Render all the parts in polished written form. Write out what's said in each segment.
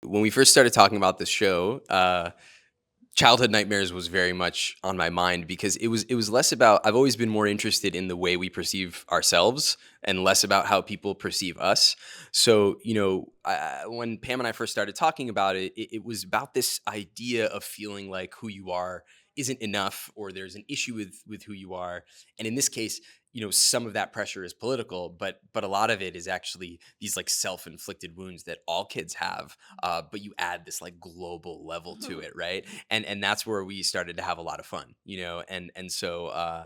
when we first started talking about this show, childhood nightmares was very much on my mind because it was less about. I've always been more interested in the way we perceive ourselves and less about how people perceive us. So when Pam and I first started talking about it, it was about this idea of feeling like who you are isn't enough, or there's an issue with who you are. And in this case, some of that pressure is political, but a lot of it is actually these like self-inflicted wounds that all kids have. But you add this like global level to it, right? And that's where we started to have a lot of fun, and so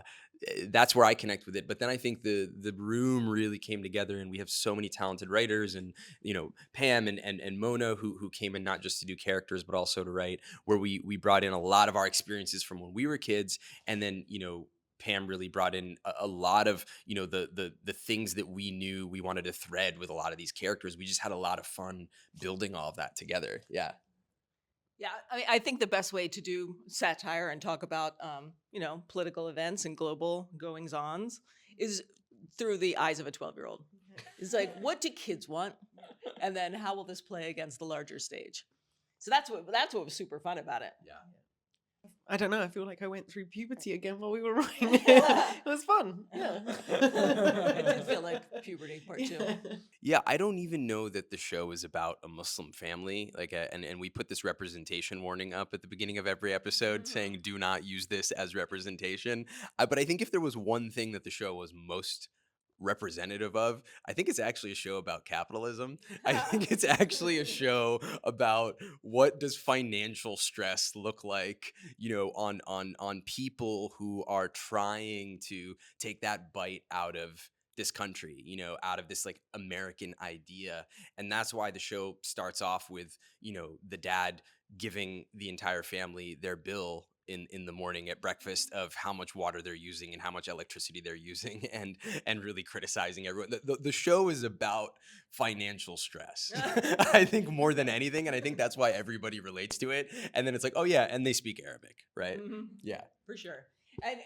that's where I connect with it. But then I think the room really came together, and we have so many talented writers, and Pam and Mona who came in not just to do characters but also to write, where we brought in a lot of our experiences from when we were kids, and then Pam really brought in a lot of the things that we knew we wanted to thread with a lot of these characters. We just had a lot of fun building all of that together. Yeah. Yeah, I mean, I think the best way to do satire and talk about, political events and global goings-ons is through the eyes of a 12-year-old. It's like, what do kids want? And then how will this play against the larger stage? So that's what was super fun about it. Yeah. I don't know. I feel like I went through puberty again while we were writing it. It was fun. Yeah. It did feel like puberty part two. Yeah, I don't even know that the show is about a Muslim family. Like, and we put this representation warning up at the beginning of every episode saying, "Do not use this as representation." But I think if there was one thing that the show was most representative of, I think it's actually a show about capitalism. I think it's actually a show about what does financial stress look like, on people who are trying to take that bite out of this country, out of this like American idea. And that's why the show starts off with, the dad giving the entire family their bill in the morning at breakfast of how much water they're using and how much electricity they're using, and really criticizing everyone. The show is about financial stress. I think more than anything, and I think that's why everybody relates to it. And then it's like, oh yeah, and they speak Arabic, right? Mhm. Yeah. For sure. And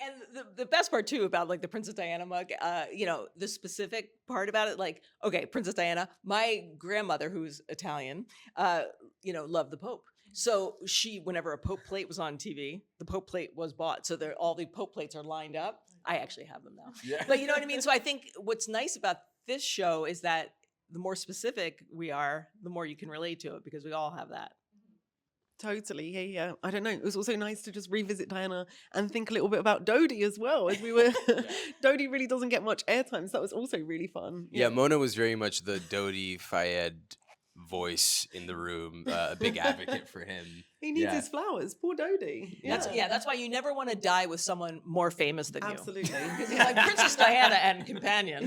the best part too about like the Princess Diana mug, the specific part about it, like, okay, Princess Diana, my grandmother who's Italian, loved the Pope. So whenever a Pope plate was on TV, the Pope plate was bought. So all the Pope plates are lined up. I actually have them now. Yeah. But you know what I mean? So I think what's nice about this show is that the more specific we are, the more you can relate to it, because we all have that. Totally. Yeah. I don't know. It was also nice to just revisit Diana and think a little bit about Dodie as well, as we were. Dodie really doesn't get much airtime, so that was also really fun. Yeah, Mona was very much the Dodi Fayed voice in the room, a big advocate for him. He needs his flowers. Poor Dodie. That's why you never want to die with someone more famous than you. Absolutely. Because he's like Princess Diana and companion.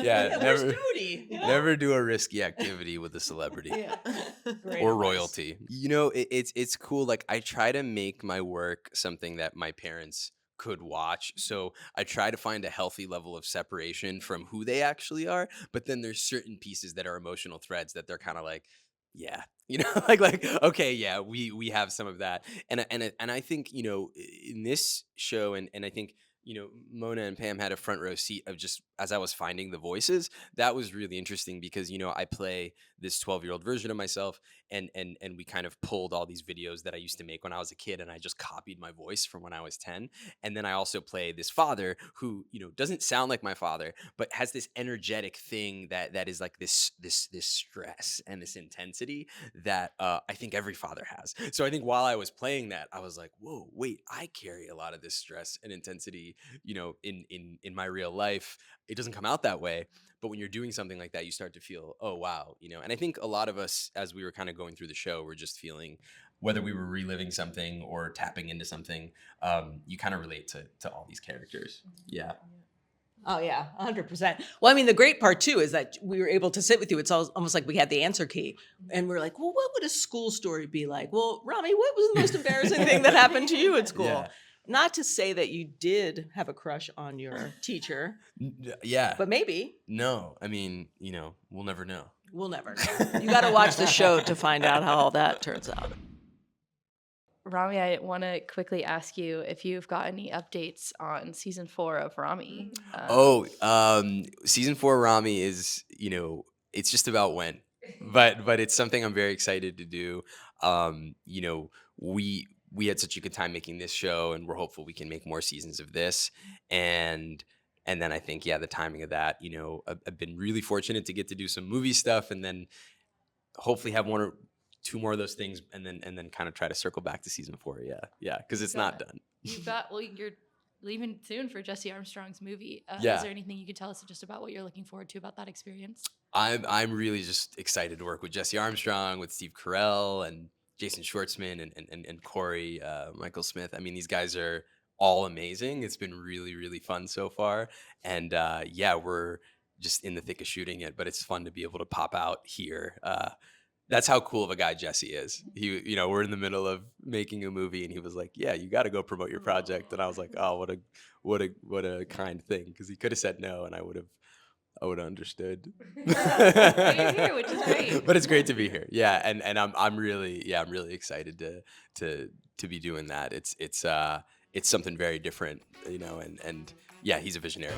Yeah, where's never, Dodie? never do a risky activity with a celebrity. Yeah. Great Or advice. royalty. It's cool. Like, I try to make my work something that my parents could watch. So I try to find a healthy level of separation from who they actually are. But then there's certain pieces that are emotional threads that they're kind of like, yeah, like okay, yeah, we have some of that. And I think, in this show, and I think, Mona and Pam had a front row seat of just as I was finding the voices. That was really interesting because, I play this 12-year-old version of myself, and we kind of pulled all these videos that I used to make when I was a kid, and I just copied my voice from when I was 10. And then I also play this father who, doesn't sound like my father, but has this energetic thing that is like this stress and this intensity that I think every father has. So I think while I was playing that, I was like, whoa, wait, I carry a lot of this stress and intensity, in my real life. It doesn't come out that way, but when you're doing something like that, you start to feel, oh wow, and I think a lot of us, as we were kind of going through the show, were just feeling, whether we were reliving something or tapping into something, you kind of relate to all these characters. Yeah. Oh yeah, 100%. Well, I mean, the great part too is that we were able to sit with you. It's almost like we had the answer key, and we are like, well, what would a school story be like? Well, Ramy, what was the most embarrassing thing that happened to you at school? Yeah. Not to say that you did have a crush on your teacher, Yeah. but maybe. No, I mean, we'll never know. We'll never know. You got to watch the show to find out how all that turns out. Ramy, I want to quickly ask you if you've got any updates on season 4 of Ramy. Season 4 Ramy is, it's just about when. but it's something I'm very excited to do. You know, we had such a good time making this show, and we're hopeful we can make more seasons of this. And and then I think, yeah, the timing of that, you know, I've been really fortunate to get to do some movie stuff, and then hopefully have one or two more of those things, and then kind of try to circle back to season 4. Yeah, yeah, because You've it's not got done. you've got well, you're leaving soon for Jesse Armstrong's movie. Is Yeah. there anything you could tell us just about what you're looking forward to about that experience? I'm really just excited to work with Jesse Armstrong, with Steve Carell, and Jason Schwartzman, and Corey Michael Smith. I mean, these guys are all amazing. It's been really really fun so far, and yeah, we're just in the thick of shooting it. But it's fun to be able to pop out here. That's how cool of a guy Jesse is. He, you know, we're in the middle of making a movie, and he was like, "Yeah, you got to go promote your project." And I was like, "Oh, what a kind thing," because he could have said no, and I would have understood. But you're here, which is great. But it's great to be here. Yeah, and I'm really, yeah, I'm really excited to be doing that. It's something very different, you know, and yeah, he's a visionary.